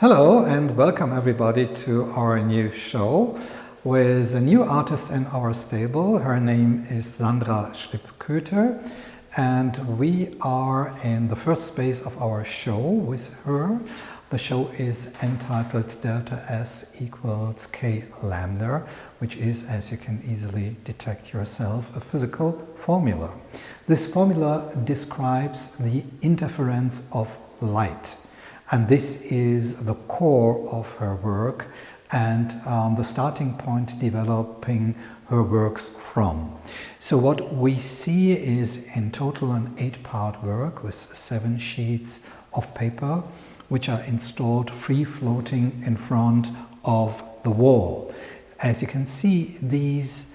Hello and welcome everybody to our new show with a new artist in our stable. Her name is Sandra Schlipkoeter and we are in the first space of our show with her. The show is entitled Delta S equals K lambda, which is, as you can easily detect yourself, a physical formula. This formula describes the interference of light. And this is the core of her work and the starting point developing her works from. So what we see is in total an 8-part work with 7 sheets of paper which are installed free floating in front of the wall. As you can see, these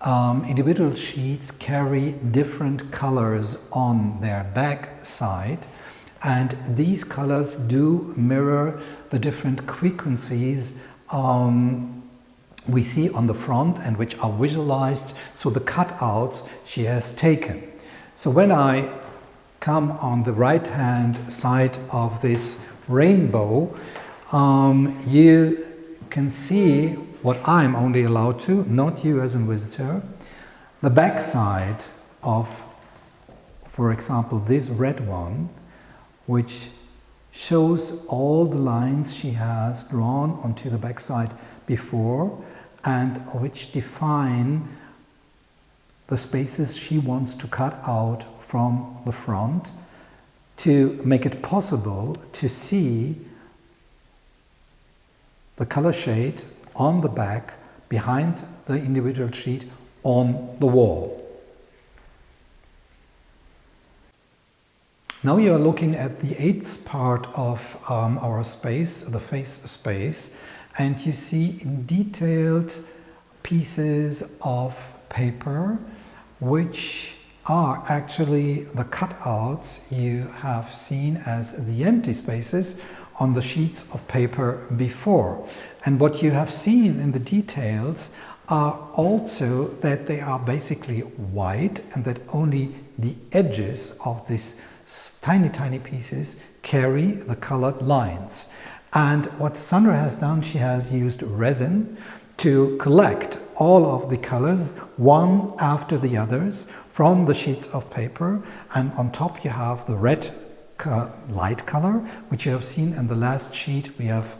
individual sheets carry different colors on their back side. And these colors do mirror the different frequencies we see on the front and which are visualized, so the cutouts she has taken. So when I come on the right hand side of this rainbow, you can see what I'm only allowed to, not you as a visitor, the back side of, for example, this red one, which shows all the lines she has drawn onto the backside before and which define the spaces she wants to cut out from the front to make it possible to see the color shade on the back behind the individual sheet on the wall. Now you are looking at the 8th part of our space, the face space, and you see in detailed pieces of paper which are actually the cutouts you have seen as the empty spaces on the sheets of paper before. And what you have seen in the details are also that they are basically white and that only the edges of this tiny pieces carry the colored lines. And what Sandra has done, she has used resin to collect all of the colors one after the others from the sheets of paper, and on top you have the red light color, which you have seen in the last sheet we have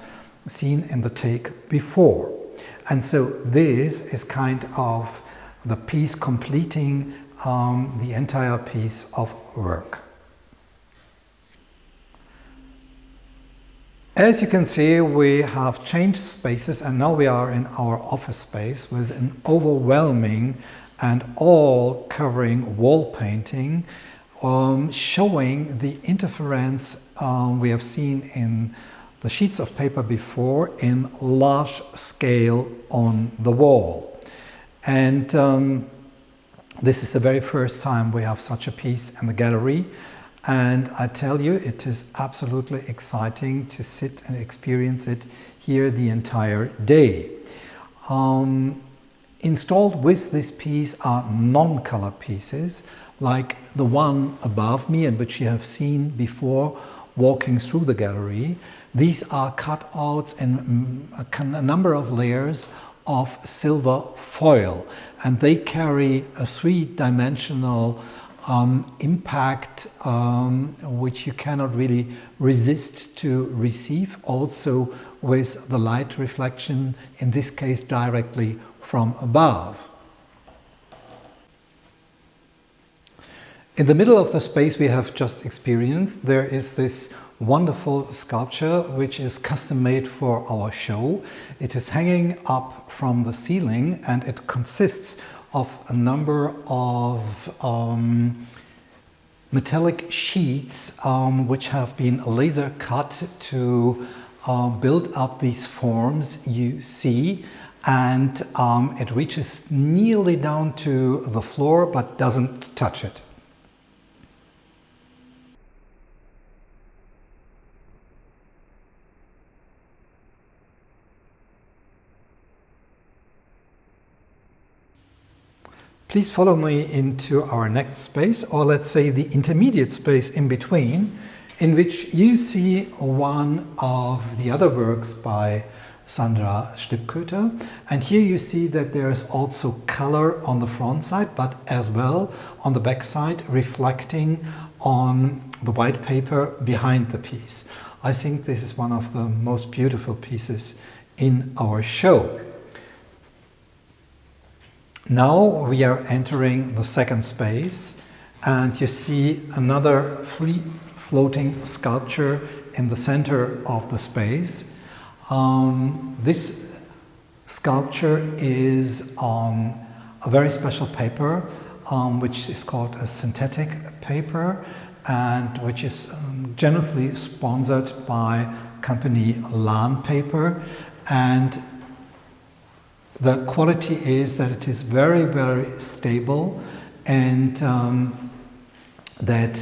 seen in the take before. And so this is kind of the piece completing the entire piece of work. As you can see, we have changed spaces and now we are in our office space with an overwhelming and all covering wall painting showing the interference we have seen in the sheets of paper before in large scale on the wall. And this is the very first time we have such a piece in the gallery. And I tell you, it is absolutely exciting to sit and experience it here the entire day. Installed with this piece are non-color pieces, like the one above me and which you have seen before walking through the gallery. These are cutouts in a number of layers of silver foil, and they carry a 3-dimensional impact which you cannot really resist to receive, also with the light reflection, in this case directly from above. In the middle of the space we have just experienced, there is this wonderful sculpture which is custom made for our show. It is hanging up from the ceiling and it consists of a number of metallic sheets which have been laser cut to build up these forms you see, and it reaches nearly down to the floor but doesn't touch it. Please follow me into our next space, or let's say the intermediate space in between, in which you see one of the other works by Sandra Schlipkoeter. And here you see that there is also color on the front side, but as well on the back side, reflecting on the white paper behind the piece. I think this is one of the most beautiful pieces in our show. Now we are entering the second space, and you see another floating sculpture in the center of the space. This sculpture is on a very special paper, which is called a synthetic paper, and which is generously sponsored by company Lahrmann paper. And the quality is that it is very, very stable, and that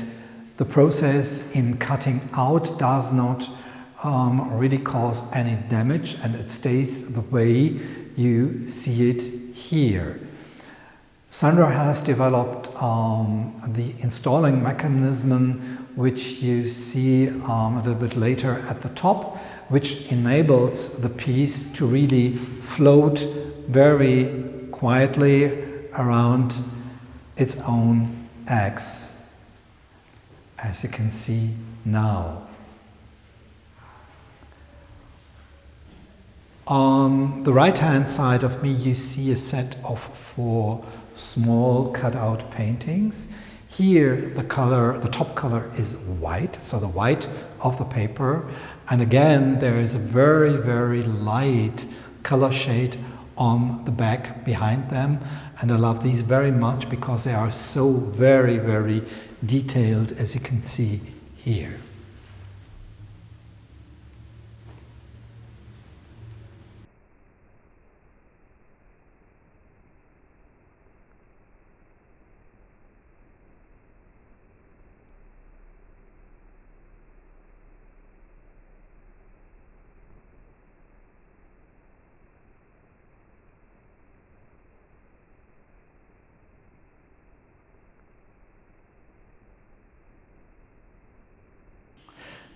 the process in cutting out does not really cause any damage, and it stays the way you see it here. Sandra has developed the installing mechanism, which you see a little bit later at the top, which enables the piece to really float very quietly around its own axis, as you can see now. On the right-hand side of me, you see a set of 4 small cutout paintings. Here the top color is white, so the white of the paper, and again there is a very, very light color shade on the back behind them, and I love these very much because they are so very, very detailed, as you can see here.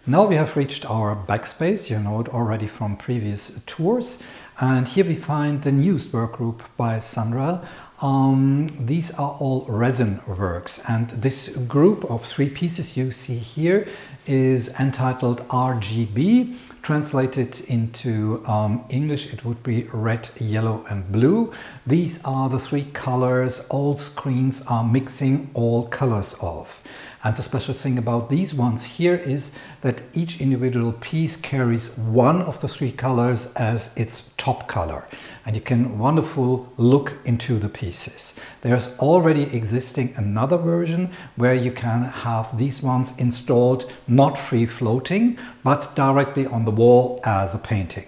Now we have reached our backspace, you know it already from previous tours, and here we find the newest work group by Sandra. These are all resin works, and this group of 3 pieces you see here is entitled RGB. Translated into English it would be red, yellow and blue. These are the 3 colors all screens are mixing all colors of. And the special thing about these ones here is that each individual piece carries one of the 3 colors as its top color. And you can wonderfully look into the pieces. There's already existing another version where you can have these ones installed not free floating, but directly on the wall as a painting.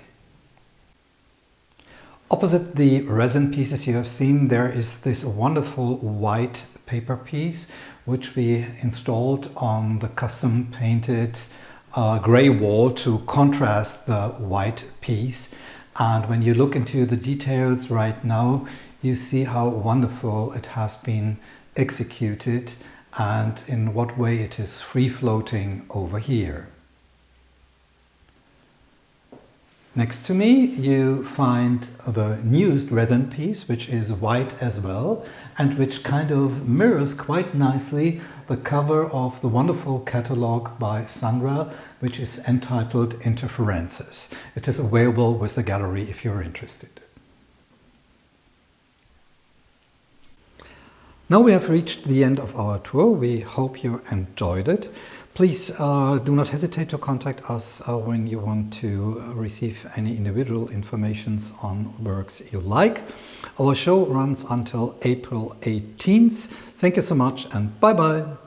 Opposite the resin pieces you have seen, there is this wonderful white paper piece which we installed on the custom painted gray wall to contrast the white piece. And when you look into the details right now, you see how wonderful it has been executed and in what way it is free floating over here. Next to me you find the newest resin piece, which is white as well, and which kind of mirrors quite nicely the cover of the wonderful catalogue by Sandra, which is entitled Interferences. It is available with the gallery if you're interested. Now we have reached the end of our tour. We hope you enjoyed it. Please do not hesitate to contact us when you want to receive any individual informations on works you like. Our show runs until April 18th. Thank you so much and bye-bye.